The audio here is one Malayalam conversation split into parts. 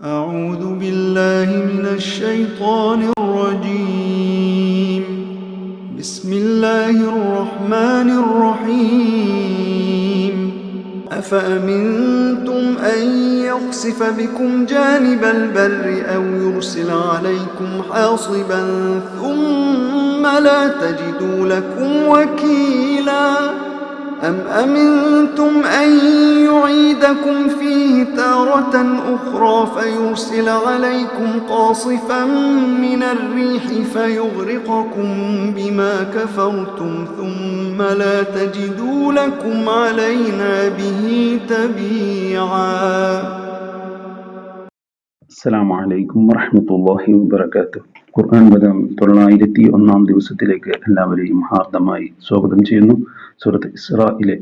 أعوذ بالله من الشيطان الرجيم. بسم الله الرحمن الرحيم. أفأمنتم أن يخسف بكم جانب البر أو يرسل عليكم حاصبا ثم لا تجدوا لكم وكيلا أم أمنتم أن يعيدكم فيه تارة أخرى فيرسل عليكم قاصفا من الريح فيغرقكم بما كفرتم ثم لا تجدوا لكم علينا به تبيعا. അസ്സലാമു അലൈക്കും വറഹ്മത്തുള്ളാഹി വബറകാതുഹു. ഖുർആൻ വചനം 901 ദിവസത്തിലേക്ക് എല്ലാവരെയും ഹാർദമായി സ്വാഗതം ചെയ്യുന്നു. സൂറത്ത് ഇസ്രായിലെ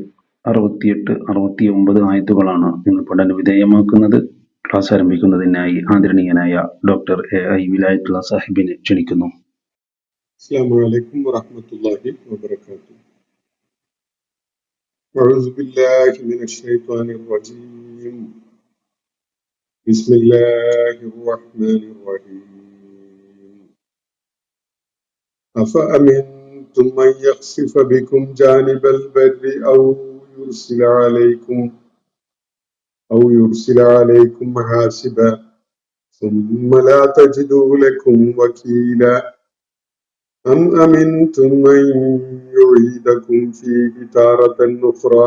68, 69 ആയത്തുകളാണ് ഇന്ന് പഠന വിധേയമാക്കുന്നത്. ക്ലാസ് ആരംഭിക്കുന്നതിനായി ആദരണീയനായ ഡോക്ടർ AI വിലായത്തുള്ള സാഹിബിനെ ക്ഷണിക്കുന്നു. അസ്സലാമു അലൈക്കും വറഹ്മത്തുള്ളാഹി വബറകാതുഹു. അഊസു ബില്ലാഹി മിനശ് ശൈത്വാനിർ റജീം. ബിസ്മില്ലാഹിർ റഹ്മാനിർ റഹീം. അഫഅമിൻതും അൻ യഖ്സിഫ ബികും ജാനിബൽ ബർരി ഔ യുർസില അലൈക്കും ഹാസിബ ثم لا تجدوا لكم وكيلا أم أمنتم أن يعيدكم فيه تارة أخرى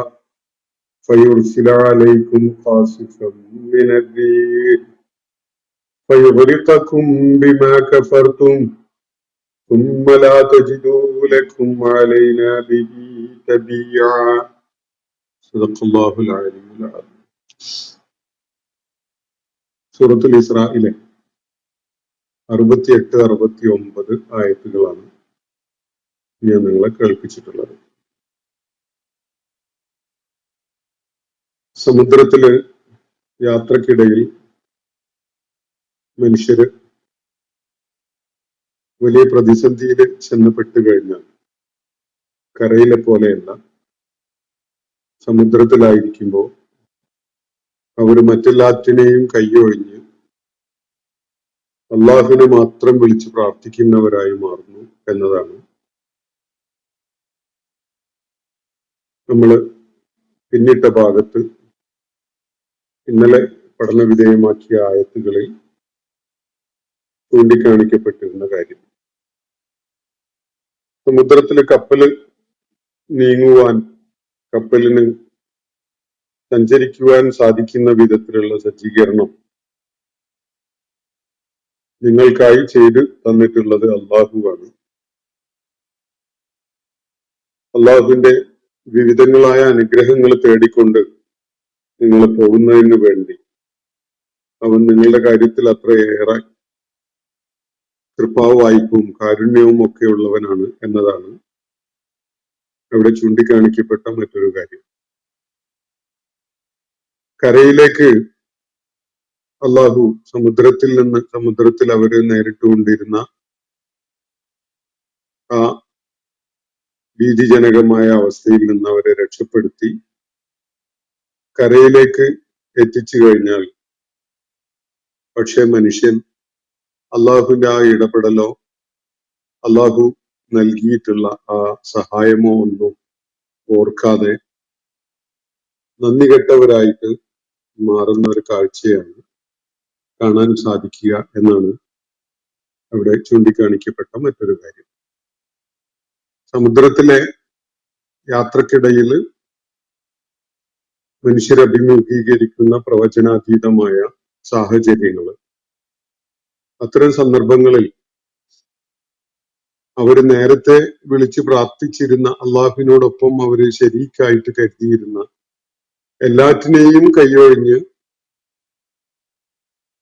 فيرسل عليكم قاصفا من الريح فيغرقكم بما كفرتم ثم لا تجدوا لكم علينا به تبيعا. صدق الله العلي العظيم. സൂറത്തുൽ ഇസ്രായിലെ 68, 69 ആയത്തുകളാണ് ഞാൻ നിങ്ങളെ കേൾപ്പിച്ചിട്ടുള്ളത്. സമുദ്രത്തില് യാത്രക്കിടയിൽ മനുഷ്യര് വലിയ പ്രതിസന്ധിയിൽ ചെന്നപ്പെട്ടു കഴിഞ്ഞാൽ കരയിലെ പോലെയല്ല, സമുദ്രത്തിലായിരിക്കുമ്പോൾ അവർ മറ്റെല്ലാറ്റിനെയും കൈയൊഴിഞ്ഞ് അള്ളാഹുവിനെ മാത്രം വിളിച്ച് പ്രാർത്ഥിക്കുന്നവരായി മാറുന്നു എന്നതാണ് നമ്മള് പിന്നിട്ട ഭാഗത്ത് ഇന്നലെ പഠന വിധേയമാക്കിയ ആയത്തുകളിൽ ചൂണ്ടിക്കാണിക്കപ്പെട്ടിരുന്ന കാര്യം. സമുദ്രത്തിലെ കപ്പല് നീങ്ങുവാൻ, കപ്പലിന് സഞ്ചരിക്കുവാൻ സാധിക്കുന്ന വിധത്തിലുള്ള സജ്ജീകരണം നിങ്ങൾക്കായി ചെയ്ത് തന്നിട്ടുള്ളത് അള്ളാഹുവാണ്. അള്ളാഹുവിന്റെ വിവിധങ്ങളായ അനുഗ്രഹങ്ങൾ തേടിക്കൊണ്ട് നിങ്ങൾ പോകുന്നതിന് വേണ്ടി അവൻ നിങ്ങളുടെ കാര്യത്തിൽ അത്രയേറെ കൃപാവായ്പും കാരുണ്യവും ഒക്കെ ഉള്ളവനാണ് എന്നതാണ് അവിടെ ചൂണ്ടിക്കാണിക്കപ്പെട്ട മറ്റൊരു കാര്യം. കരയിലേക്ക് അള്ളാഹു സമുദ്രത്തിൽ അവര് നേരിട്ടുകൊണ്ടിരുന്ന ആ ഭീതിജനകമായ അവസ്ഥയിൽ നിന്ന് അവരെ രക്ഷപ്പെടുത്തി കരയിലേക്ക് എത്തിച്ചു കഴിഞ്ഞാൽ, പക്ഷെ മനുഷ്യൻ അള്ളാഹുവിന്റെ ആ ഇടപെടലോ അള്ളാഹു നൽകിയിട്ടുള്ള ആ സഹായമോ ഒന്നും ഓർക്കാതെ നന്ദി കെട്ടവരായിട്ട് മാറുന്ന ഒരു കാഴ്ചയാണ് കാണാൻ സാധിക്കുക എന്നാണ് അവിടെ ചൂണ്ടിക്കാണിക്കപ്പെട്ട മറ്റൊരു കാര്യം. സമുദ്രത്തിലെ യാത്രക്കിടയിൽ മനുഷ്യരഭിമുഖീകരിക്കുന്ന പ്രവചനാതീതമായ സാഹചര്യങ്ങൾ, അത്തരം സന്ദർഭങ്ങളിൽ അവർ നേരത്തെ വിളിച്ച് പ്രാർത്ഥിച്ചിരുന്ന അള്ളാഹുവിനോടൊപ്പം അവര് ശരീക്കായിട്ട് കരുതിയിരുന്ന എല്ലാറ്റിനെയും കൈയൊഴിഞ്ഞ്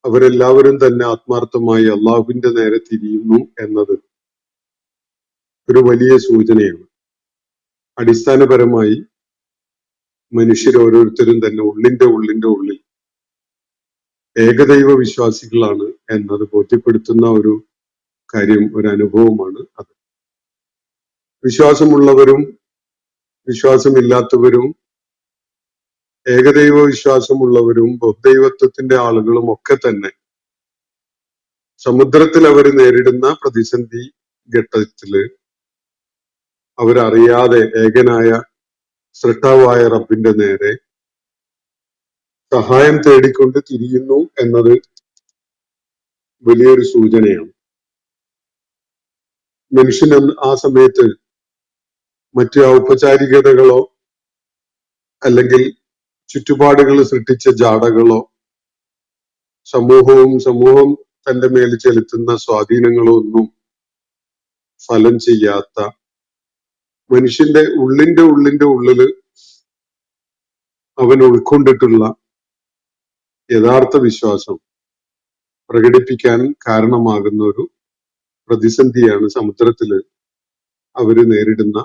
അവരെല്ലാവരും തന്നെ ആത്മാർത്ഥമായി അള്ളാഹുവിന്റെ നേരെ തിരിയുന്നു എന്നത് ഒരു വലിയ സൂചനയാണ്. അടിസ്ഥാനപരമായി മനുഷ്യരോരോരുത്തരും തന്നെ ഉള്ളിന്റെ ഉള്ളിൽ ഏകദൈവ വിശ്വാസികളാണ് എന്നത് ബോധ്യപ്പെടുത്തുന്ന ഒരു കാര്യം, ഒരു അനുഭവമാണ് അത്. വിശ്വാസമുള്ളവരും വിശ്വാസമില്ലാത്തവരും, ഏകദൈവ വിശ്വാസമുള്ളവരും ബഹുദൈവത്വത്തിന്റെ ആളുകളും ഒക്കെ തന്നെ സമുദ്രത്തിൽ അവർ നേരിടുന്ന പ്രതിസന്ധി ഘട്ടത്തില് അവരറിയാതെ ഏകനായ സൃഷ്ടാവായ റബ്ബിന്റെ നേരെ സഹായം തേടിക്കൊണ്ട് തിരിയുന്നു എന്നത് വലിയൊരു സൂചനയാണ്. മനുഷ്യൻ ആ സമയത്ത് മറ്റു ഔപചാരികതകളോ അല്ലെങ്കിൽ ചുറ്റുപാടുകൾ സൃഷ്ടിച്ച ജാടകളോ സമൂഹം തന്റെ മേൽ ചെലുത്തുന്ന സ്വാധീനങ്ങളോ ഒന്നും ഫലം ചെയ്യാത്ത മനുഷ്യന്റെ ഉള്ളിന്റെ ഉള്ളില് അവൻ ഉൾക്കൊണ്ടിട്ടുള്ള യഥാർത്ഥ വിശ്വാസം പ്രകടിപ്പിക്കാൻ കാരണമാകുന്ന ഒരു പ്രതിസന്ധിയാണ് സമുദ്രത്തില് അവര് നേരിടുന്ന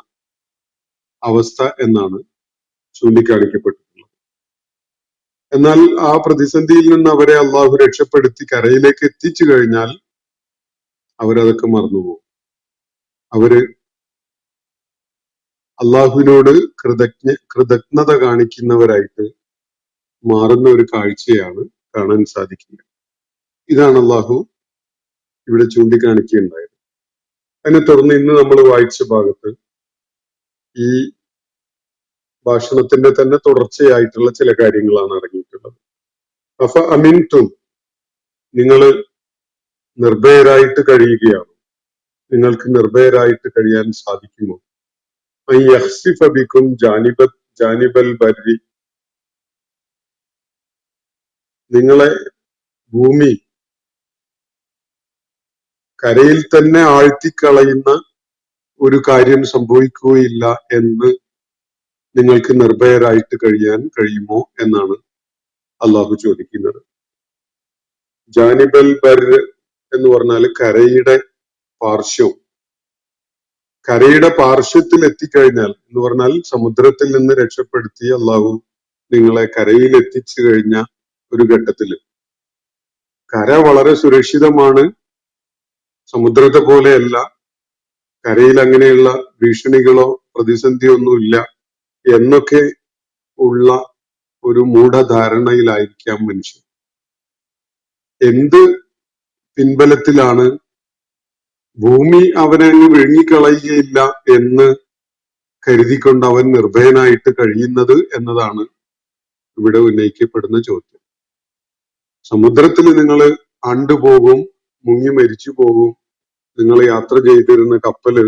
അവസ്ഥ എന്നാണ് ചൂണ്ടിക്കാണിക്കപ്പെട്ടിട്ടുള്ളത്. എന്നാൽ ആ പ്രതിസന്ധിയിൽ നിന്ന് അവരെ അള്ളാഹു രക്ഷപ്പെടുത്തി കരയിലേക്ക് എത്തിച്ചു കഴിഞ്ഞാൽ അവരതൊക്കെ മറന്നുപോകും. അവര് അള്ളാഹുവിനോട് കൃതജ്ഞത കാണിക്കുന്നവരായിട്ട് മാറുന്ന ഒരു കാഴ്ചയാണ് കാണാൻ സാധിക്കുക. ഇതാണ് അള്ളാഹു ഇവിടെ ചൂണ്ടിക്കാണിക്കുകയുണ്ടായത്. അതിനെ തുടർന്ന് ഇന്ന് നമ്മൾ വായിച്ച ഭാഗത്ത് ഈ ഭാഷണത്തിന്റെ തന്നെ തുടർച്ചയായിട്ടുള്ള ചില കാര്യങ്ങളാണ് അടങ്ങിയിട്ടുള്ളത്. അഫ അമിൻതും, നിങ്ങൾ നിർഭയരായിട്ട് കഴിയുകയാണ്. നിങ്ങൾക്ക് നിർഭയരായിട്ട് കഴിയാൻ സാധിക്കുമോ? യഖ്സിഫ ബിക്കും ജാനിബൽ ബർരി, നിങ്ങളെ ഭൂമി കരയിൽ തന്നെ ആഴ്ത്തിക്കളയുന്ന ഒരു കാര്യം സംഭവിക്കുകയില്ല എന്ന് നിങ്ങൾക്ക് നിർഭയരായിട്ട് കഴിയാൻ കഴിയുമോ എന്നാണ് അള്ളാഹു ചോദിക്കുന്നത്. ജാനിബൽ ബർ എന്ന് പറഞ്ഞാൽ കരയുടെ പാർശ്വം. കരയുടെ പാർശ്വത്തിൽ എത്തിക്കഴിഞ്ഞാൽ എന്ന് പറഞ്ഞാൽ സമുദ്രത്തിൽ നിന്ന് രക്ഷപ്പെടുത്തി അള്ളാഹു നിങ്ങളെ കരയിൽ എത്തിച്ചു കഴിഞ്ഞ ഒരു ഘട്ടത്തില് കര വളരെ സുരക്ഷിതമാണ്, സമുദ്രത്തെ പോലെയല്ല, കരയിൽ അങ്ങനെയുള്ള ഭീഷണികളോ പ്രതിസന്ധിയൊന്നുമില്ല എന്നൊക്കെ ഉള്ള ഒരു മൂഢധാരണയിലായിരിക്കാം മനുഷ്യൻ. എന്ത് പിൻബലത്തിലാണ് ഭൂമി അവനെ അങ്ങ് വിഴുങ്ങിക്കളയുകയില്ല എന്ന് കരുതിക്കൊണ്ട് അവൻ നിർഭയനായിട്ട് കഴിയുന്നത് എന്നതാണ് ഇവിടെ ഉന്നയിക്കപ്പെടുന്ന ചോദ്യം. സമുദ്രത്തിൽ നിങ്ങൾ അണ്ടുപോകും, മുങ്ങി മരിച്ചു പോകും, നിങ്ങൾ യാത്ര ചെയ്തിരുന്ന കപ്പല്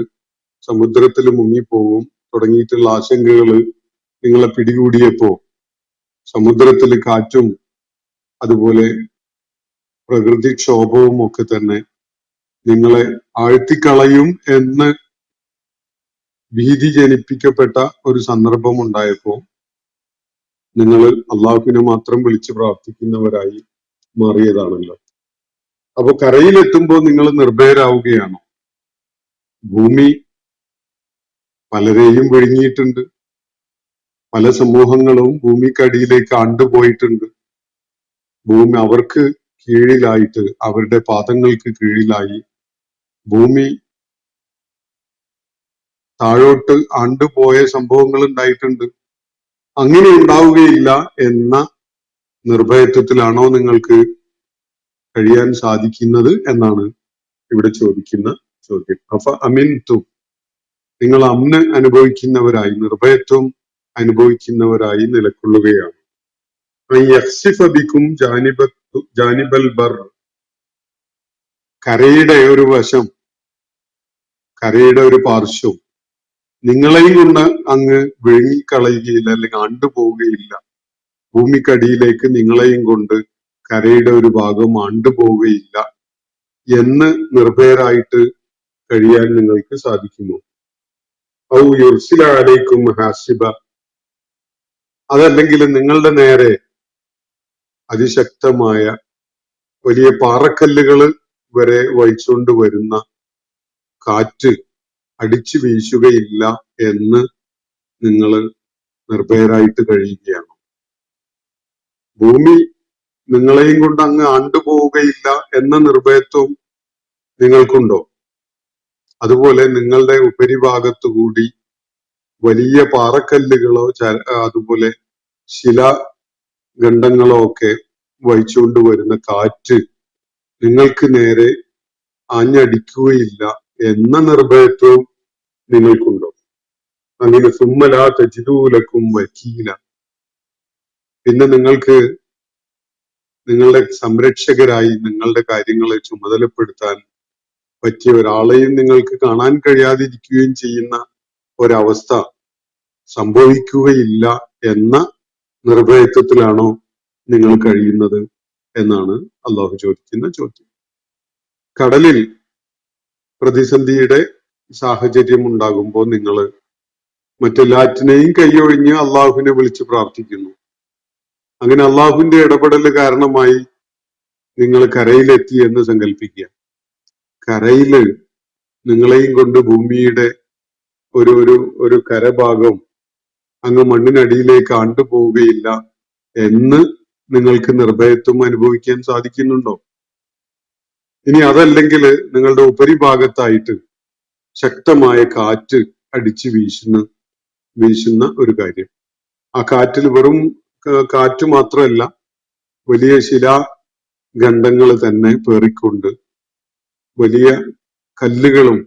സമുദ്രത്തിൽ മുങ്ങിപ്പോകും തുടങ്ങിയിട്ടുള്ള ആശങ്കകള് നിങ്ങളെ പിടികൂടിയപ്പോ സമുദ്രത്തിൽ കാറ്റും അതുപോലെ പ്രകൃതിക്ഷോഭവും ഒക്കെ തന്നെ നിങ്ങളെ ആഴ്ത്തിക്കളയും എന്ന് ഭീതി ജനിപ്പിക്കപ്പെട്ട ഒരു സന്ദർഭം ഉണ്ടായപ്പോ നിങ്ങൾ അള്ളാഹുവിനെ മാത്രം വിളിച്ച് പ്രാർത്ഥിക്കുന്നവരായി മാറിയതാണല്ലോ. അപ്പൊ കരയിലെത്തുമ്പോൾ നിങ്ങൾ നിർഭയരാവുകയാണോ? ഭൂമി പലരെയും വിഴുങ്ങിയിട്ടുണ്ട്, പല സമൂഹങ്ങളും ഭൂമിക്കടിയിലേക്ക് ആണ്ടുപോയിട്ടുണ്ട്. ഭൂമി അവർക്ക് കീഴിലായിട്ട്, അവരുടെ പാദങ്ങൾക്ക് കീഴിലായി ഭൂമി താഴോട്ട് ആണ്ടുപോയ സംഭവങ്ങൾ ഉണ്ടായിട്ടുണ്ട്. അങ്ങനെ ഉണ്ടാവുകയില്ല എന്ന നിർഭയത്വത്തിലാണോ നിങ്ങൾക്ക് കഴിയാൻ സാധിക്കുന്നത് എന്നാണ് ഇവിടെ ചോദിക്കുന്ന ചോദ്യം. അഫ അമിൻതും, നിങ്ങൾ അമ്ന് അനുഭവിക്കുന്നവരായി, നിർഭയത്വം അനുഭവിക്കുന്നവരായി നിലകൊള്ളുകയാണ്. യഖ്സിഫ ബിക്കും ജാനിബൽ ബർ, കരയുടെ ഒരു വശം, കരയുടെ ഒരു പാർശ്വം നിങ്ങളെയും കൊണ്ട് അങ്ങ് വിഴുങ്ങിക്കളയുകയില്ല, അല്ലെങ്കിൽ ആണ്ടുപോവുകയില്ല. ഭൂമിക്കടിയിലേക്ക് നിങ്ങളെയും കൊണ്ട് കരയുടെ ഒരു ഭാഗം ആണ്ടുപോവുകയില്ല എന്ന് നിർഭയരായിട്ട് കഴിയാൻ നിങ്ങൾക്ക് സാധിക്കുമോ? ഔ യുർസില അലൈക്കും ഹാസിബ, അതല്ലെങ്കിൽ നിങ്ങളുടെ നേരെ അതിശക്തമായ വലിയ പാറക്കല്ലുകൾ വരെ വഹിച്ചുകൊണ്ട് വരുന്ന കാറ്റ് അടിച്ചു വീശുകയില്ല എന്ന് നിങ്ങൾ നിർഭയരായിട്ട് കഴിയുകയാണ്. ഭൂമി നിങ്ങളെയും കൊണ്ട് അങ്ങ് ആണ്ടുപോവുകയില്ല എന്ന നിർഭയത്വം നിങ്ങൾക്കുണ്ടോ? അതുപോലെ നിങ്ങളുടെ ഉപരിഭാഗത്തു കൂടി വലിയ പാറക്കല്ലുകളോ അതുപോലെ ശിലാഖണ്ഡങ്ങളോ ഒക്കെ വഹിച്ചുകൊണ്ട് വരുന്ന കാറ്റ് നിങ്ങൾക്ക് നേരെ ആഞ്ഞടിക്കുകയില്ല എന്ന നിർഭയത്വവും നിങ്ങൾക്കുണ്ടോ? അങ്ങനെ സുമ്മലാ തജിദൂലക്കും വക്കീല, പിന്നെ നിങ്ങൾക്ക് നിങ്ങളുടെ സംരക്ഷകരായി നിങ്ങളുടെ കാര്യങ്ങളെ ചുമതലപ്പെടുത്താൻ പറ്റിയ ഒരാളെയും നിങ്ങൾക്ക് കാണാൻ കഴിയാതിരിക്കുകയും ചെയ്യുന്ന ഒരവസ്ഥ സംഭവിക്കുകയില്ല എന്ന നിർഭയത്വത്തിലാണോ നിങ്ങൾ കഴിയുന്നത് എന്നാണ് അള്ളാഹു ചോദിക്കുന്ന ചോദ്യം. കടലിൽ പ്രതിസന്ധിയുടെ സാഹചര്യം ഉണ്ടാകുമ്പോൾ നിങ്ങൾ മറ്റെല്ലാറ്റിനെയും കൈയൊഴിഞ്ഞ് അള്ളാഹുവിനെ വിളിച്ച് പ്രാർത്ഥിക്കുന്നു. അങ്ങനെ അള്ളാഹുവിന്റെ ഇടപെടൽ കാരണമായി നിങ്ങൾ കരയിലെത്തി എന്ന് സങ്കല്പിക്കുക. കരയില് നിങ്ങളെയും കൊണ്ട് ഭൂമിയുടെ ഒരു ഒരു ഒരു കരഭാഗം അങ്ങ് മണ്ണിനടിയിലേക്ക് ആണ്ടുപോവുകയില്ല എന്ന് നിങ്ങൾക്ക് നിർഭയത്വം അനുഭവിക്കാൻ സാധിക്കുന്നുണ്ടോ? ഇനി അതല്ലെങ്കിൽ നിങ്ങളുടെ ഉപരിഭാഗത്തായിട്ട് ശക്തമായ കാറ്റ് അടിച്ച് വീശുന്ന ഒരു കാര്യം. ആ കാറ്റിൽ വെറും കാറ്റ് മാത്രമല്ല, വലിയ ശിലാഖണ്ഡങ്ങൾ തന്നെ പേറിക്കൊണ്ട് വലിയ കല്ലുകളും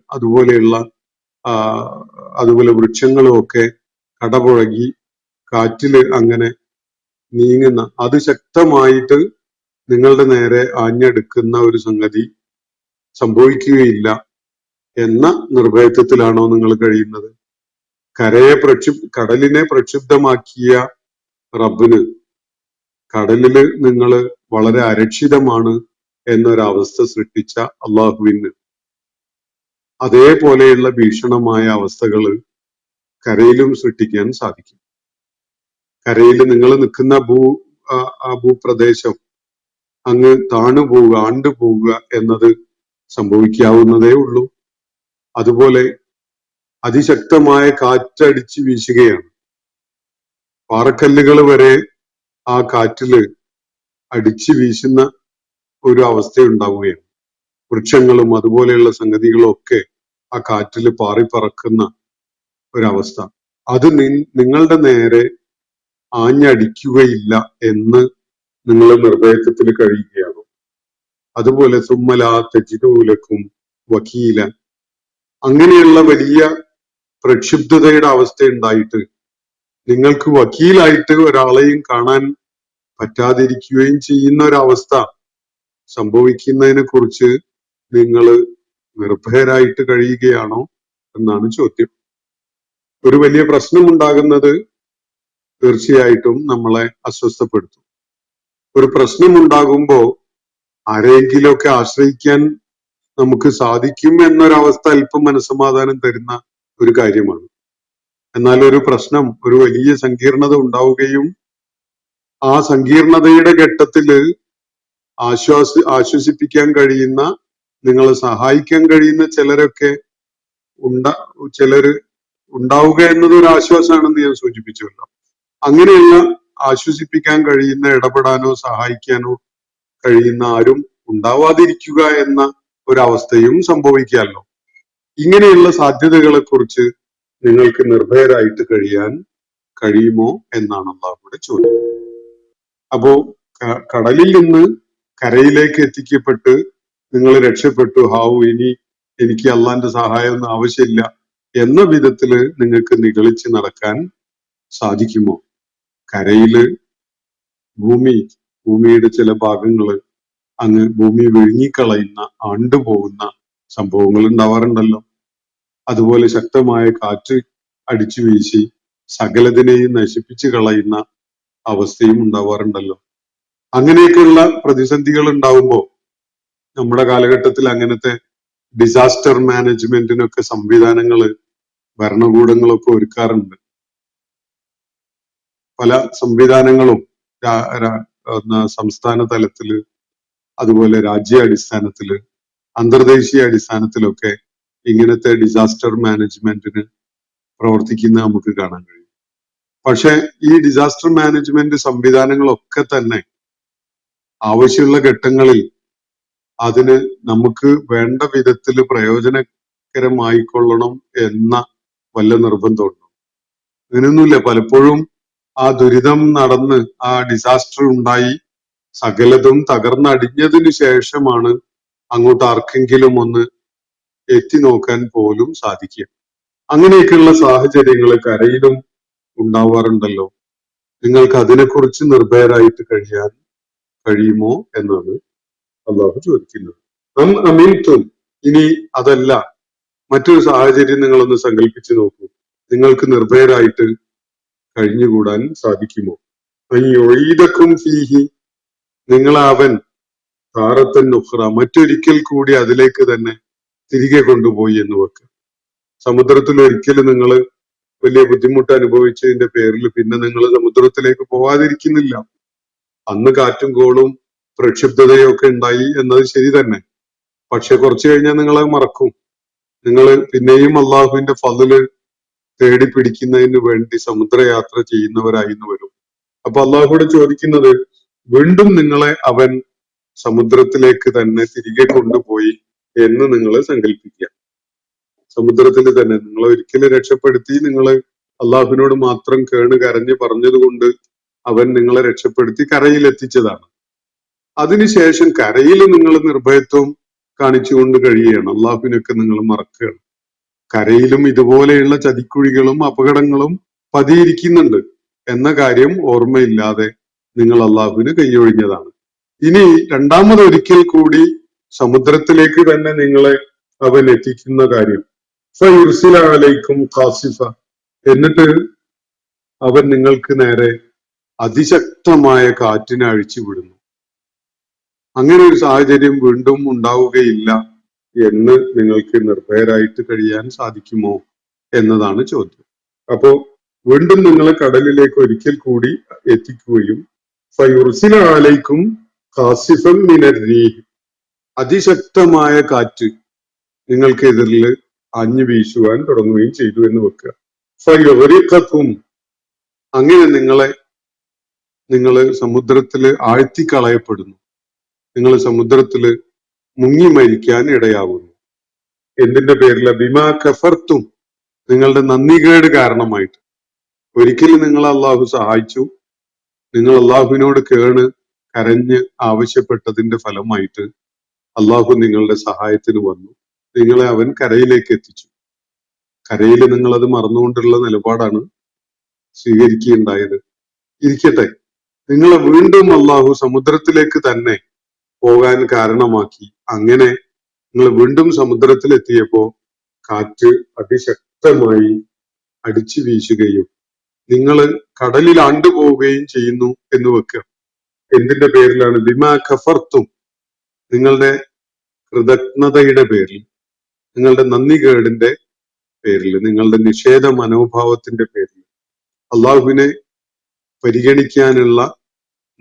അതുപോലെ വൃക്ഷങ്ങളും ഒക്കെ കടപുഴകി കാറ്റില് അങ്ങനെ നീങ്ങുന്ന, അതിശക്തമായിട്ട് നിങ്ങളുടെ നേരെ ആഞ്ഞെടുക്കുന്ന ഒരു സംഗതി സംഭവിക്കുകയില്ല എന്ന നിർഭയത്വത്തിലാണോ നിങ്ങൾ കഴിയുന്നത്? കടലിനെ പ്രക്ഷുബ്ധമാക്കിയ റബ്ബിന് കടലില് നിങ്ങൾ വളരെ അരക്ഷിതമാണ് എന്നൊരവസ്ഥ സൃഷ്ടിച്ച അള്ളാഹുവിന് അതേപോലെയുള്ള ഭീഷണമായ അവസ്ഥകള് കരയിലും സൃഷ്ടിക്കാൻ സാധിക്കും. കരയിൽ നിങ്ങൾ നിൽക്കുന്ന ഭൂപ്രദേശം അങ്ങ് താണുപോവുക, ആണ്ടുപോവുക എന്നത് സംഭവിക്കാവുന്നതേ ഉള്ളൂ. അതുപോലെ അതിശക്തമായ കാറ്റടിച്ച് വീശുകയാണ്. പാറക്കല്ലുകൾ വരെ ആ കാറ്റില് അടിച്ചു വീശുന്ന ഒരു അവസ്ഥയുണ്ടാവുകയാണ്. വൃക്ഷങ്ങളും അതുപോലെയുള്ള സംഗതികളും ഒക്കെ ആ കാറ്റില് പാറിപ്പറക്കുന്ന ഒരവസ്ഥ. അത് നിങ്ങളുടെ നേരെ ആഞ്ഞടിക്കുകയില്ല എന്ന് നിങ്ങൾ നിർഭയത്വത്തിൽ കഴിയുകയാണ്. അതുപോലെ സുമ്മലാ തജിദൂലക്കും വക്കീല, അങ്ങനെയുള്ള വലിയ പ്രക്ഷുബ്ധതയുടെ അവസ്ഥ ഉണ്ടായിട്ട് നിങ്ങൾക്ക് വക്കീലായിട്ട് ഒരാളെയും കാണാൻ പറ്റാതിരിക്കുകയും ചെയ്യുന്ന ഒരവസ്ഥ സംഭവിക്കുന്നതിനെ കുറിച്ച് നിങ്ങൾ നിർഭയരായിട്ട് കഴിയുകയാണോ എന്നാണ് ചോദ്യം. ഒരു വലിയ പ്രശ്നം ഉണ്ടാകുന്നത് തീർച്ചയായിട്ടും നമ്മളെ അസ്വസ്ഥപ്പെടുത്തും. ഒരു പ്രശ്നം ഉണ്ടാകുമ്പോൾ ആരെങ്കിലുമൊക്കെ ആശ്രയിക്കാൻ നമുക്ക് സാധിക്കും എന്നൊരവസ്ഥ അല്പം മനസ്സമാധാനം തരുന്ന ഒരു കാര്യമാണ്. എന്നാൽ ഒരു പ്രശ്നം, ഒരു വലിയ സങ്കീർണത ഉണ്ടാവുകയും ആ സങ്കീർണതയുടെ ഘട്ടത്തില് ആശ്വസിപ്പിക്കാൻ കഴിയുന്ന, നിങ്ങളെ സഹായിക്കാൻ കഴിയുന്ന ചിലര് ഉണ്ടാവുക എന്നത് ഒരു ആശ്വാസമാണെന്ന് ഞാൻ സൂചിപ്പിച്ചുവല്ലോ. അങ്ങനെയുള്ള ആശ്വസിപ്പിക്കാൻ കഴിയുന്ന, ഇടപെടാനോ സഹായിക്കാനോ കഴിയുന്ന ആരും ഉണ്ടാവാതിരിക്കുക എന്ന ഒരവസ്ഥയും സംഭവിക്കാമല്ലോ. ഇങ്ങനെയുള്ള സാധ്യതകളെ കുറിച്ച് നിങ്ങൾക്ക് നിർഭയരായിട്ട് കഴിയാൻ കഴിയുമോ എന്നാണ് അള്ളാഹുവിടെ ചോദ്യം. അപ്പോ കടലിൽ നിന്ന് കരയിലേക്ക് എത്തിക്കപ്പെട്ട് നിങ്ങൾ രക്ഷപ്പെട്ടു, ഇനി എനിക്ക് അള്ളാന്റെ സഹായമൊന്നും ആവശ്യമില്ല എന്ന വിധത്തില് നിങ്ങൾക്ക് നിഗളിച്ച് നടക്കാൻ സാധിക്കുമോ? കരയില് ഭൂമിയുടെ ചില ഭാഗങ്ങള് അങ്ങ് ഭൂമി വിഴുങ്ങിക്കളയുന്ന, ആണ്ടുപോകുന്ന സംഭവങ്ങൾ ഉണ്ടാവാറുണ്ടല്ലോ. അതുപോലെ ശക്തമായ കാറ്റ് അടിച്ചു വീശി സകലതിനെയും നശിപ്പിച്ചു കളയുന്ന അവസ്ഥയും ഉണ്ടാവാറുണ്ടല്ലോ. അങ്ങനെയൊക്കെയുള്ള പ്രതിസന്ധികൾ ഉണ്ടാവുമ്പോൾ നമ്മുടെ കാലഘട്ടത്തിൽ അങ്ങനത്തെ ഡിസാസ്റ്റർ മാനേജ്മെന്റിനൊക്കെ സംവിധാനങ്ങള് ഭരണകൂടങ്ങളൊക്കെ ഒരുക്കാറുണ്ട്. പല സംവിധാനങ്ങളും സംസ്ഥാന തലത്തില്, അതുപോലെ രാജ്യാടിസ്ഥാനത്തില്, അന്തർദേശീയ അടിസ്ഥാനത്തിലൊക്കെ ഇങ്ങനത്തെ ഡിസാസ്റ്റർ മാനേജ്മെന്റിന് പ്രവർത്തിക്കുന്ന നമുക്ക് കാണാൻ കഴിയും. പക്ഷെ ഈ ഡിസാസ്റ്റർ മാനേജ്മെന്റ് സംവിധാനങ്ങളൊക്കെ തന്നെ ആവശ്യമുള്ള ഘട്ടങ്ങളിൽ അതിന് നമുക്ക് വേണ്ട വിധത്തിൽ പ്രയോജനകരമായിക്കൊള്ളണം എന്ന വല്ല നിർബന്ധമുണ്ടോ? അങ്ങനെയൊന്നുമില്ല. പലപ്പോഴും ആ ദുരിതം നടന്ന്, ആ ഡിസാസ്റ്റർ ഉണ്ടായി സകലതും തകർന്നടിഞ്ഞതിന് ശേഷമാണ് അങ്ങോട്ട് ആർക്കെങ്കിലും ഒന്ന് എത്തി നോക്കാൻ പോലും സാധിക്കുക. അങ്ങനെയൊക്കെയുള്ള സാഹചര്യങ്ങൾ കരയിലും ഉണ്ടാവാറുണ്ടല്ലോ. നിങ്ങൾക്ക് അതിനെക്കുറിച്ച് നിർഭയരായിട്ട് കഴിയാൻ കഴിയുമോ എന്നാണ് അള്ളാഹു ചോദിക്കുന്നത്. അമീൻതും, ഇനി അതല്ല, മറ്റൊരു സാഹചര്യം നിങ്ങളൊന്ന് സങ്കല്പിച്ചു നോക്കൂ. നിങ്ങൾക്ക് നിർഭയരായിട്ട് കഴിഞ്ഞുകൂടാൻ സാധിക്കുമോ? ഒഴീദക്കും ഫീഹി, നിങ്ങളെ അവൻ താറത്തൻ നുഹ്റ, മറ്റൊരിക്കൽ കൂടി അതിലേക്ക് തന്നെ തിരികെ കൊണ്ടുപോയി എന്ന് വെക്കുക. സമുദ്രത്തിൽ ഒരിക്കലും നിങ്ങൾ വലിയ ബുദ്ധിമുട്ട് അനുഭവിച്ചതിന്റെ പേരിൽ പിന്നെ നിങ്ങൾ സമുദ്രത്തിലേക്ക് പോവാതിരിക്കുന്നില്ല. അന്ന് കാറ്റും കോളും പ്രക്ഷുബ്ധതയും ഒക്കെ ഉണ്ടായി എന്നത് ശരി തന്നെ. പക്ഷെ കുറച്ചു കഴിഞ്ഞാൽ നിങ്ങളെ മറക്കും. നിങ്ങൾ പിന്നെയും അള്ളാഹുവിന്റെ ഫضല് തേടി പിടിക്കുന്നതിന് വേണ്ടി സമുദ്രയാത്ര ചെയ്യുന്നവരായിന്ന് വരും. അപ്പൊ അള്ളാഹുവോട് ചോദിക്കുന്നത്, വീണ്ടും നിങ്ങളെ അവൻ സമുദ്രത്തിലേക്ക് തന്നെ തിരികെ കൊണ്ടുപോയി എന്ന് നിങ്ങൾ സങ്കല്പിക്കുക. സമുദ്രത്തിൽ തന്നെ നിങ്ങൾ ഒരിക്കലും രക്ഷപ്പെടുത്തി, നിങ്ങൾ അള്ളാഹുവിനോട് മാത്രം കേണ് കരഞ്ഞ് പറഞ്ഞത് കൊണ്ട് അവൻ നിങ്ങളെ രക്ഷപ്പെടുത്തി കരയിലെത്തിച്ചതാണ്. അതിനുശേഷം കരയിൽ നിങ്ങൾ നിർഭയത്വം കാണിച്ചുകൊണ്ട് കഴിയുകയാണ്, അള്ളാഹുവിനൊക്കെ നിങ്ങൾ മറക്കുകയാണ്. കരയിലും ഇതുപോലെയുള്ള ചതിക്കുഴികളും അപകടങ്ങളും പതിയിരിക്കുന്നുണ്ട് എന്ന കാര്യം ഓർമ്മയില്ലാതെ നിങ്ങൾ അള്ളാഹുവിന് കൈയൊഴിഞ്ഞതാണ്. ഇനി രണ്ടാമതൊരിക്കൽ കൂടി സമുദ്രത്തിലേക്ക് തന്നെ നിങ്ങളെ അവൻ എത്തിക്കുന്ന കാര്യം, ഫയുർസിലഅലൈക്കും ഖാസിഫ, എന്നിട്ട് അവൻ നിങ്ങൾക്ക് നേരെ അതിശക്തമായ കാറ്റിനെ അഴിച്ചുവിടുന്നു. അങ്ങനെ ഒരു സാഹചര്യം വീണ്ടും ഉണ്ടാവുകയില്ല എന്ന് നിങ്ങൾക്ക് നിർഭയരായിട്ട് കഴിയാൻ സാധിക്കുമോ എന്നതാണ് ചോദ്യം. അപ്പോ വീണ്ടും നിങ്ങളെ കടലിലേക്ക് ഒരിക്കൽ കൂടി എത്തിക്കുകയും ഫയുർസില അലൈക്കും ഖാസിഫൻ മിനർ റീഹ്, അതിശക്തമായ കാറ്റ് നിങ്ങൾക്കെതിരിൽ ആഞ്ഞു വീശുവാൻ തുടങ്ങുകയും ചെയ്തു എന്ന് വെക്കുക. ഫയുഗ്രിഖക്കും, അങ്ങനെ നിങ്ങൾ സമുദ്രത്തില് ആഴ്ത്തിക്കളയപ്പെടുന്നു. നിങ്ങൾ സമുദ്രത്തില് മുങ്ങി മരിക്കാൻ ഇടയാവുന്നു. എന്തിന്റെ പേരില? ബിമാ കഫർത്തും, നിങ്ങളുടെ നന്ദികേട് കാരണമായിട്ട്. ഒരിക്കലും നിങ്ങൾ അള്ളാഹു സഹായിച്ചു, നിങ്ങൾ അള്ളാഹുവിനോട് കേണ് കരഞ്ഞ് ആവശ്യപ്പെട്ടതിന്റെ ഫലമായിട്ട് അള്ളാഹു നിങ്ങളുടെ സഹായത്തിന് വന്നു, നിങ്ങളെ അവൻ കരയിലേക്ക് എത്തിച്ചു. കരയിൽ നിങ്ങൾ അത് മറന്നുകൊണ്ടുള്ള നിലപാടാണ് സ്വീകരിക്കുകയുണ്ടായത്. ഇരിക്കട്ടെ, നിങ്ങളെ വീണ്ടും അള്ളാഹു സമുദ്രത്തിലേക്ക് തന്നെ പോകാൻ കാരണമാക്കി. അങ്ങനെ നിങ്ങൾ വീണ്ടും സമുദ്രത്തിലെത്തിയപ്പോ കാറ്റ് അതിശക്തമായി അടിച്ചു വീശുകയും നിങ്ങൾ കടലിൽ ആണ്ടുപോവുകയും ചെയ്യുന്നു എന്ന് വെക്കുക. എന്തിന്റെ പേരിലാണ്? ബിമാ കഫർത്തും, നിങ്ങളുടെ കൃതജ്ഞതയുടെ പേരിൽ, നിങ്ങളുടെ നന്ദികേടിന്റെ പേരിൽ, നിങ്ങളുടെ നിഷേധ മനോഭാവത്തിന്റെ പേരിൽ, അള്ളാഹുവിനെ പരിഗണിക്കാനുള്ള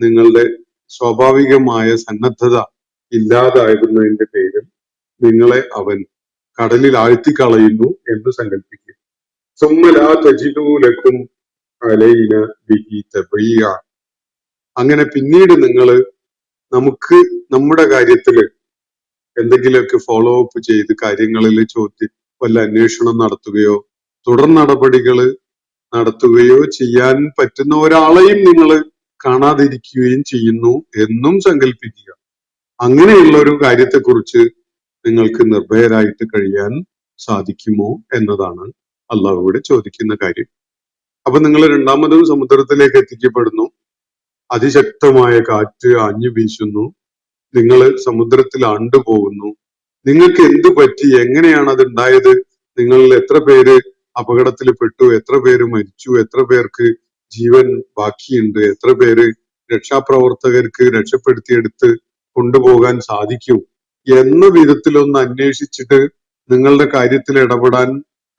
നിങ്ങളുടെ സ്വാഭാവികമായ സന്നദ്ധത ഇല്ലാതായിരുന്നതിന്റെ പേരിൽ നിങ്ങളെ അവൻ കടലിൽ ആഴ്ത്തിക്കളയുന്നു എന്ന് സങ്കല്പിക്കുക. സുമ്മലാ തജിദൂ ലക്കും അലൈന ബിഹി തബയ്യ, അങ്ങനെ പിന്നീട് നിങ്ങൾ നമുക്ക് നമ്മുടെ കാര്യത്തില് എന്തെങ്കിലുമൊക്കെ ഫോളോ അപ്പ് ചെയ്ത് കാര്യങ്ങളിൽ വല്ല അന്വേഷണം നടത്തുകയോ തുടർ നടപടികൾ നടത്തുകയോ ചെയ്യാൻ പറ്റുന്ന ഒരാളെയും നിങ്ങൾ കാണാതിരിക്കുകയും ചെയ്യുന്നു എന്നും സങ്കല്പിക്കുക. അങ്ങനെയുള്ള ഒരു കാര്യത്തെക്കുറിച്ച് നിങ്ങൾക്ക് നിർഭയരായിട്ട് കഴിയാൻ സാധിക്കുമോ എന്നതാണ് അള്ളാഹുവോട് ചോദിക്കുന്ന കാര്യം. അപ്പൊ നിങ്ങൾ രണ്ടാമതും സമുദ്രത്തിലേക്ക് എത്തിക്കപ്പെടുന്നു. അതിശക്തമായ കാറ്റ് ആഞ്ഞു വീശുന്നു, നിങ്ങൾ സമുദ്രത്തിൽ ആണ്ടുപോകുന്നു. നിങ്ങൾക്ക് എന്ത് പറ്റി? എങ്ങനെയാണ് അത് ഉണ്ടായത്? നിങ്ങളിൽ എത്ര പേര് അപകടത്തിൽ പെട്ടു? എത്ര പേര് മരിച്ചു? എത്ര പേർക്ക് ജീവൻ ബാക്കിയുണ്ട്? എത്ര പേര് രക്ഷാപ്രവർത്തകർക്ക് രക്ഷപ്പെടുത്തിയെടുത്ത് കൊണ്ടുപോകാൻ സാധിക്കും എന്ന വിധത്തിലൊന്ന് അന്വേഷിച്ചിട്ട് നിങ്ങളുടെ കാര്യത്തിൽ ഇടപെടാൻ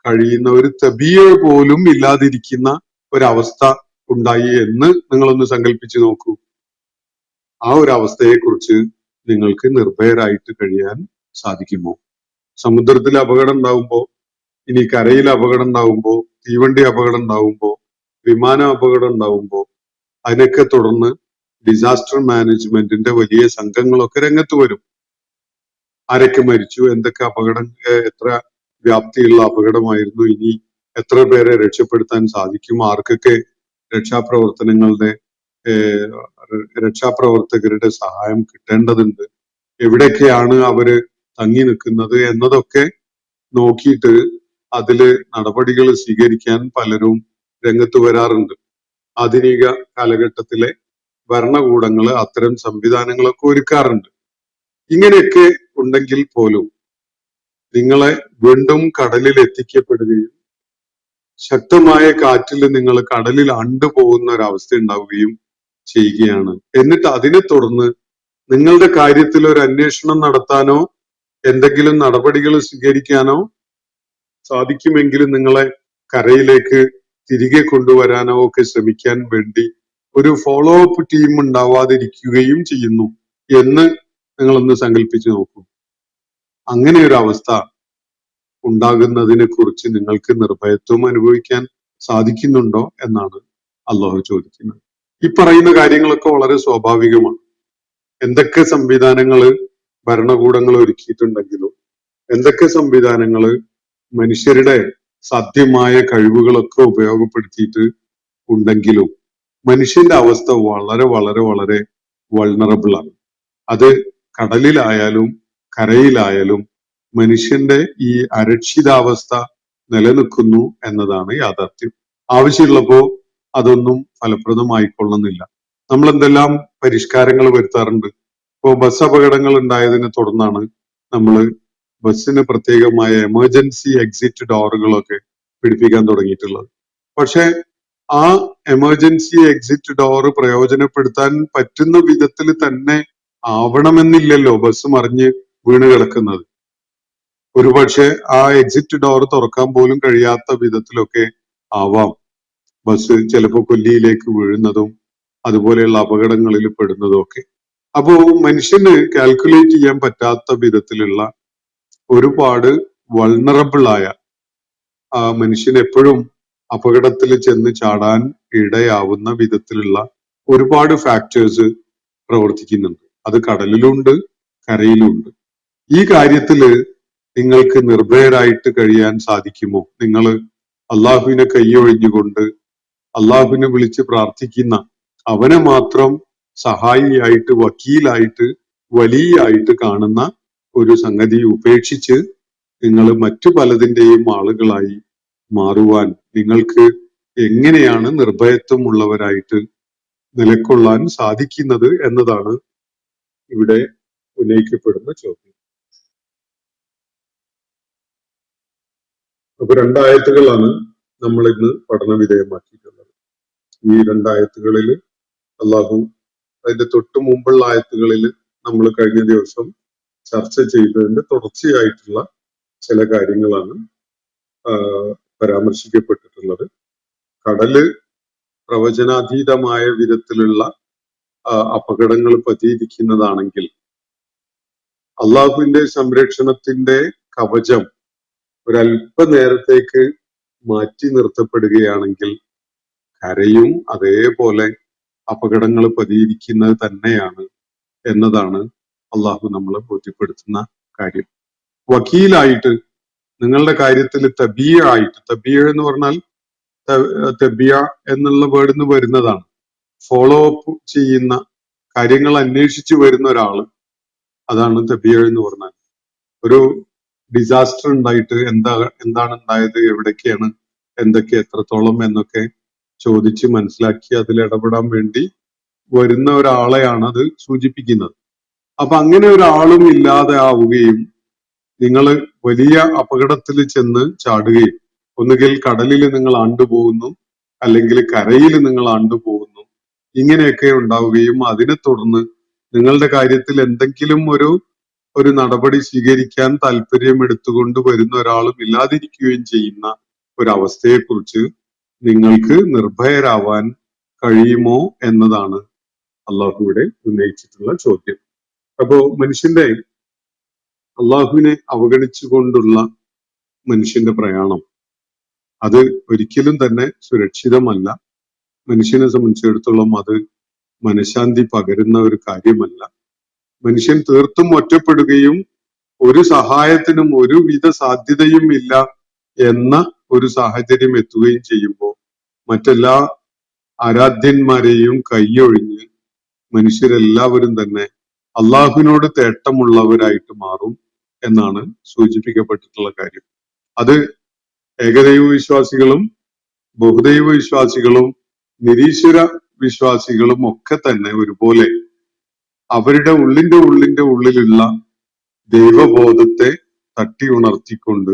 കഴിയുന്ന ഒരു തബിയ പോലും ഇല്ലാതിരിക്കുന്ന ഒരവസ്ഥ ഉണ്ടായി എന്ന് നിങ്ങളൊന്ന് സങ്കല്പിച്ചു നോക്കൂ. ആ ഒരു അവസ്ഥയെ കുറിച്ച് നിങ്ങൾക്ക് നിർഭയരായിട്ട് കഴിയാൻ സാധിക്കുമോ? സമുദ്രത്തിൽ അപകടം ഉണ്ടാവുമ്പോ, ഇനി കരയിൽ അപകടം ഉണ്ടാവുമ്പോ, തീവണ്ടി അപകടം ഉണ്ടാവുമ്പോ, വിമാന അപകടം ഉണ്ടാവുമ്പോ, അതിനൊക്കെ തുടർന്ന് ഡിസാസ്റ്റർ മാനേജ്മെന്റിന്റെ വലിയ സംഘങ്ങളൊക്കെ രംഗത്ത് വരും. ആരൊക്കെ മരിച്ചു, എന്തൊക്കെ അപകടം, എത്ര വ്യാപ്തിയുള്ള അപകടമായിരുന്നു, ഇനി എത്ര പേരെ രക്ഷപ്പെടുത്താൻ സാധിക്കും, ആർക്കൊക്കെ രക്ഷാപ്രവർത്തനങ്ങളുടെ രക്ഷാപ്രവർത്തകരുടെ സഹായം കിട്ടേണ്ടതുണ്ട്. എവിടെയൊക്കെയാണ് അവര് തങ്ങി നിൽക്കുന്നത് എന്നതൊക്കെ നോക്കിയിട്ട് അതില് നടപടികൾ സ്വീകരിക്കാൻ പലരും രംഗത്ത് വരാറുണ്ട്. ആധുനിക കാലഘട്ടത്തിലെ ഭരണകൂടങ്ങൾ അത്തരം സംവിധാനങ്ങളൊക്കെ ഒരുക്കാറുണ്ട്. ഇങ്ങനെയൊക്കെ ഉണ്ടെങ്കിൽ പോലും നിങ്ങളെ വീണ്ടും കടലിൽ എത്തിക്കപ്പെടുകയും ശക്തമായ കാറ്റിൽ നിങ്ങൾ കടലിൽ അണ്ടുപോകുന്ന ഒരവസ്ഥ ഉണ്ടാവുകയും ചെയ്യുകയാണ്. എന്നിട്ട് അതിനെ തുടർന്ന് നിങ്ങളുടെ കാര്യത്തിൽ ഒരു അന്വേഷണം നടത്താനോ എന്തെങ്കിലും നടപടികൾ സ്വീകരിക്കാനോ സാധിക്കുമെങ്കിലും നിങ്ങളെ കരയിലേക്ക് തിരികെ കൊണ്ടുവരാനോ ഒക്കെ ശ്രമിക്കാൻ വേണ്ടി ഒരു ഫോളോ അപ്പ് ടീം ഉണ്ടാവാതിരിക്കുകയും ചെയ്യുന്നു എന്ന് നിങ്ങളൊന്ന് സങ്കല്പിച്ചു നോക്കൂ. അങ്ങനെ ഒരു അവസ്ഥ ഉണ്ടാകുന്നതിനെ കുറിച്ച് നിങ്ങൾക്ക് നിർഭയത്വം അനുഭവിക്കാൻ സാധിക്കുന്നുണ്ടോ എന്നാണ് അള്ളാഹു ചോദിക്കുന്നത്. ഈ പറയുന്ന കാര്യങ്ങളൊക്കെ വളരെ സ്വാഭാവികമാണ്. എന്തൊക്കെ സംവിധാനങ്ങള് ഭരണകൂടങ്ങൾ ഒരുക്കിയിട്ടുണ്ടെങ്കിലും എന്തൊക്കെ സംവിധാനങ്ങള് മനുഷ്യരുടെ സാധ്യമായ കഴിവുകളൊക്കെ ഉപയോഗപ്പെടുത്തിയിട്ട് ഉണ്ടെങ്കിലും മനുഷ്യന്റെ അവസ്ഥ വളരെ വളരെ വളരെ വൾണറബിൾ ആണ്. അത് കടലിലായാലും കരയിലായാലും മനുഷ്യന്റെ ഈ അരക്ഷിതാവസ്ഥ നിലനിൽക്കുന്നു എന്നതാണ് യാഥാർത്ഥ്യം. ആവശ്യമുള്ളപ്പോ അതൊന്നും ഫലപ്രദമായിക്കൊള്ളുന്നില്ല. നമ്മൾ എന്തെല്ലാം പരിഷ്കാരങ്ങൾ വരുത്താറുണ്ട്. ഇപ്പോ ബസ് അപകടങ്ങൾ ഉണ്ടായതിനെ തുടർന്നാണ് നമ്മൾ ബസ്സിന് പ്രത്യേകമായ എമർജൻസി എക്സിറ്റ് ഡോറുകളൊക്കെ പിടിപ്പിക്കാൻ തുടങ്ങിയിട്ടുള്ളത്. പക്ഷെ ആ എമർജൻസി എക്സിറ്റ് ഡോറ് പ്രയോജനപ്പെടുത്താൻ പറ്റുന്ന വിധത്തിൽ തന്നെ ആവണമെന്നില്ലല്ലോ ബസ് മറിഞ്ഞ് വീണ് കിടക്കുന്നത്. ഒരുപക്ഷെ ആ എക്സിറ്റ് ഡോർ തുറക്കാൻ പോലും കഴിയാത്ത വിധത്തിലൊക്കെ ആവാം ബസ് ചിലപ്പോൾ കൊല്ലിയിലേക്ക് വീഴുന്നതും അതുപോലെയുള്ള അപകടങ്ങളിൽ പെടുന്നതും ഒക്കെ. അപ്പോ മനുഷ്യന് കാൽക്കുലേറ്റ് ചെയ്യാൻ പറ്റാത്ത വിധത്തിലുള്ള ഒരുപാട് വൾണറബിൾ ആയ മനുഷ്യൻ എപ്പോഴും അപകടത്തിൽ ചെന്ന് ചാടാൻ ഇടയാവുന്ന വിധത്തിലുള്ള ഒരുപാട് ഫാക്ടേഴ്സ് പ്രവർത്തിക്കുന്നുണ്ട്. അത് കടലിലുണ്ട്, കരയിലുണ്ട്. ഈ കാര്യത്തില് നിങ്ങൾക്ക് നിർഭയരായിട്ട് കഴിയാൻ സാധിക്കുമോ? നിങ്ങൾ അള്ളാഹുവിനെ കൈയൊഴിഞ്ഞുകൊണ്ട് അള്ളാഹുവിനെ വിളിച്ച് പ്രാർത്ഥിക്കുന്ന അവനെ മാത്രം സഹായിയായിട്ട് വക്കീലായിട്ട് വലിയായിട്ട് കാണുന്ന ഒരു സംഗതി ഉപേക്ഷിച്ച് നിങ്ങൾ മറ്റു പലതിന്റെയും ആളുകളായി മാറുവാൻ നിങ്ങൾക്ക് എങ്ങനെയാണ് നിർഭയത്വമുള്ളവരായിട്ട് നിലകൊള്ളാൻ സാധിക്കുന്നത് എന്നതാണ് ഇവിടെ ഉന്നയിക്കപ്പെടുന്ന ചോദ്യം. അപ്പൊ രണ്ടായത്തുകളാണ് നമ്മൾ ഇന്ന് പഠന വിധേയമാക്കിയിട്ടുള്ളത്. ഈ രണ്ടായത്തുകളിൽ അള്ളാഹു അതിന്റെ തൊട്ടു മുമ്പുള്ള ആയത്തുകളിൽ നമ്മൾ കഴിഞ്ഞ ദിവസം ചർച്ച ചെയ്തതിന്റെ തുടർച്ചയായിട്ടുള്ള ചില കാര്യങ്ങളാണ് പരാമർശിക്കപ്പെട്ടിട്ടുള്ളത്. കടല് പ്രവചനാതീതമായ വിധത്തിലുള്ള അപകടങ്ങൾ പതിയിരിക്കുന്നതാണെങ്കിൽ അള്ളാഹുവിന്റെ സംരക്ഷണത്തിന്റെ കവചം ഒരല്പനേരത്തേക്ക് മാറ്റി നിർത്തപ്പെടുകയാണെങ്കിൽ കരയും അതേപോലെ അപകടങ്ങൾ പതിയിരിക്കുന്നത് തന്നെയാണ് എന്നതാണ് അള്ളാഹു നമ്മളെ ബോധ്യപ്പെടുത്തുന്ന കാര്യം. വക്കീലായിട്ട് നിങ്ങളുടെ കാര്യത്തിൽ തബീയായിട്ട്, തബീയ എന്ന് പറഞ്ഞാൽ തബിയ എന്നുള്ള വേർഡിന്ന് വരുന്നതാണ്. ഫോളോ അപ്പ് ചെയ്യുന്ന കാര്യങ്ങൾ അന്വേഷിച്ചു വരുന്ന ഒരാള്, അതാണ് തബിയ എന്ന് പറഞ്ഞാൽ. ഒരു ഡിസാസ്റ്റർ ഉണ്ടായിട്ട് എന്താണ് ഉണ്ടായത്, എവിടേക്കാണ്, എന്തൊക്കെ, എത്രത്തോളം എന്നൊക്കെ ചോദിച്ച് മനസ്സിലാക്കി അതിൽ ഇടപെടാൻ വേണ്ടി വരുന്ന ഒരാളെയാണ് അത് സൂചിപ്പിക്കുന്നത്. അപ്പൊ അങ്ങനെ ഒരാളും ഇല്ലാതെ ആവുകയും നിങ്ങൾ വലിയ അപകടത്തിൽ ചെന്ന് ചാടുകയും ഒന്നുകിൽ കടലിൽ നിങ്ങൾ ആണ്ടുപോകുന്നു അല്ലെങ്കിൽ കരയിൽ നിങ്ങൾ ആണ്ടുപോകുന്നു, ഇങ്ങനെയൊക്കെ ഉണ്ടാവുകയും അതിനെ തുടർന്ന് നിങ്ങളുടെ കാര്യത്തിൽ എന്തെങ്കിലും ഒരു നടപടി സ്വീകരിക്കാൻ താല്പര്യം എടുത്തുകൊണ്ട് വരുന്ന ഒരാളും ഇല്ലാതിരിക്കുകയും ചെയ്യുന്ന ഒരവസ്ഥയെക്കുറിച്ച് നിങ്ങൾക്ക് നിർഭയരാവാൻ കഴിയുമോ എന്നതാണ് അള്ളാഹുവിടെ ഉന്നയിച്ചിട്ടുള്ള ചോദ്യം. അപ്പോ മനുഷ്യന്റെ അള്ളാഹുവിനെ അവഗണിച്ചുകൊണ്ടുള്ള മനുഷ്യന്റെ പ്രയാണം അത് ഒരിക്കലും തന്നെ സുരക്ഷിതമല്ല. മനുഷ്യനെ സംബന്ധിച്ചിടത്തോളം അത് മനഃശാന്തി പകരുന്ന ഒരു കാര്യമല്ല. മനുഷ്യൻ തീർത്തും ഒറ്റപ്പെടുകയും ഒരു സഹായത്തിനും ഒരുവിധ സാധ്യതയും ഇല്ല എന്ന ഒരു സാഹചര്യം എത്തുകയും ചെയ്യുമ്പോൾ മറ്റെല്ലാ ആരാധ്യന്മാരെയും കൈയൊഴിഞ്ഞ് മനുഷ്യരെല്ലാവരും തന്നെ അള്ളാഹുവിനോട് തേട്ടമുള്ളവരായിട്ട് മാറും എന്നാണ് സൂചിപ്പിക്കപ്പെട്ടിട്ടുള്ള കാര്യം. അത് ഏകദൈവ വിശ്വാസികളും ബഹുദൈവ വിശ്വാസികളും നിരീശ്വര വിശ്വാസികളും ഒക്കെ തന്നെ ഒരുപോലെ അവരുടെ ഉള്ളിന്റെ ഉള്ളിലുള്ള ദൈവബോധത്തെ തട്ടി ഉണർത്തിക്കൊണ്ട്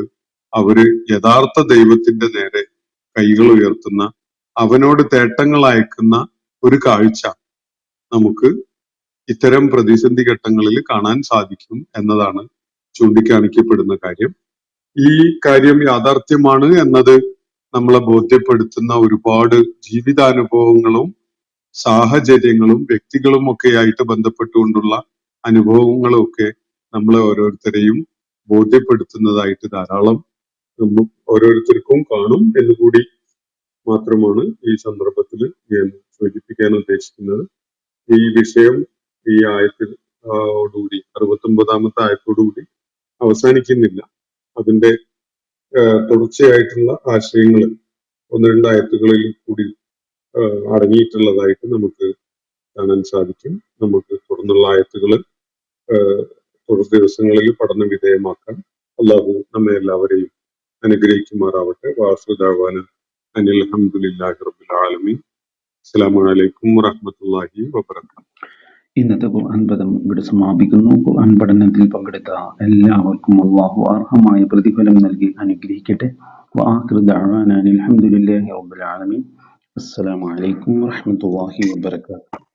അവര് യഥാർത്ഥ ദൈവത്തിന്റെ നേരെ കൈകൾ ഉയർത്തുന്ന, അവനോട് തേട്ടങ്ങൾ അയക്കുന്ന ഒരു കാഴ്ച നമുക്ക് ഇത്തരം പ്രതിസന്ധി ഘട്ടങ്ങളിൽ കാണാൻ സാധിക്കും എന്നതാണ് ചൂണ്ടിക്കാണിക്കപ്പെടുന്ന കാര്യം. ഈ കാര്യം യാഥാർത്ഥ്യമാണ് എന്നത് നമ്മളെ ബോധ്യപ്പെടുത്തുന്ന ഒരുപാട് ജീവിതാനുഭവങ്ങളും സാഹചര്യങ്ങളും വ്യക്തികളും ഒക്കെ ആയിട്ട് ബന്ധപ്പെട്ടുകൊണ്ടുള്ള അനുഭവങ്ങളും ഒക്കെ നമ്മളെ ഓരോരുത്തരെയും ബോധ്യപ്പെടുത്തുന്നതായിട്ട് ധാരാളം ഓരോരുത്തർക്കും കാണും എന്നുകൂടി മാത്രമാണ് ഈ സന്ദർഭത്തിൽ ഞാൻ സൂചിപ്പിക്കാൻ ഉദ്ദേശിക്കുന്നത്. ഈ വിഷയം ഈ ആയത്തോടുകൂടി 69-ാമത്തെ ആയത്തോടുകൂടി അവസാനിക്കുന്നില്ല. അതിന്റെ തുടർച്ചയായിട്ടുള്ള ആശയങ്ങൾ 1-2 ആയത്തുകളിൽ കൂടി അടങ്ങിയിട്ടുള്ളതായിട്ട് നമുക്ക് കാണാൻ സാധിക്കും. നമുക്ക് തുടർന്നുള്ള ആയത്തുകൾ തുടർ ദിവസങ്ങളിൽ പഠന വിധേയമാക്കാൻ അള്ളാഹു നമ്മെ എല്ലാവരെയും അനുഗ്രഹിക്കുമാറാവട്ടെ. വാസുദാവാന അനിൽ അൽഹംദുലില്ലാഹി റബ്ബിൽ ആലമീൻ. അസ്സലാമു അലൈക്കും വറഹ്മത്തുള്ളാഹി വബറകാതുഹു. ഇന്നത്തെ ഖുർആൻ പദം ഇവിടെ സമാപിക്കുന്നു. ഖുർആൻ പഠനത്തിൽ പങ്കെടുത്ത എല്ലാവർക്കും അള്ളാഹു അർഹമായ പ്രതിഫലം നൽകി അനുഗ്രഹിക്കട്ടെ. വആഖിറു ദഅ്വാനാ അൽഹംദുലില്ലാഹി റബ്ബിൽ ആലമീൻ. അസ്സലാമു അലൈക്കും വറഹ്മത്തുള്ളാഹി വബറകാതുഹു.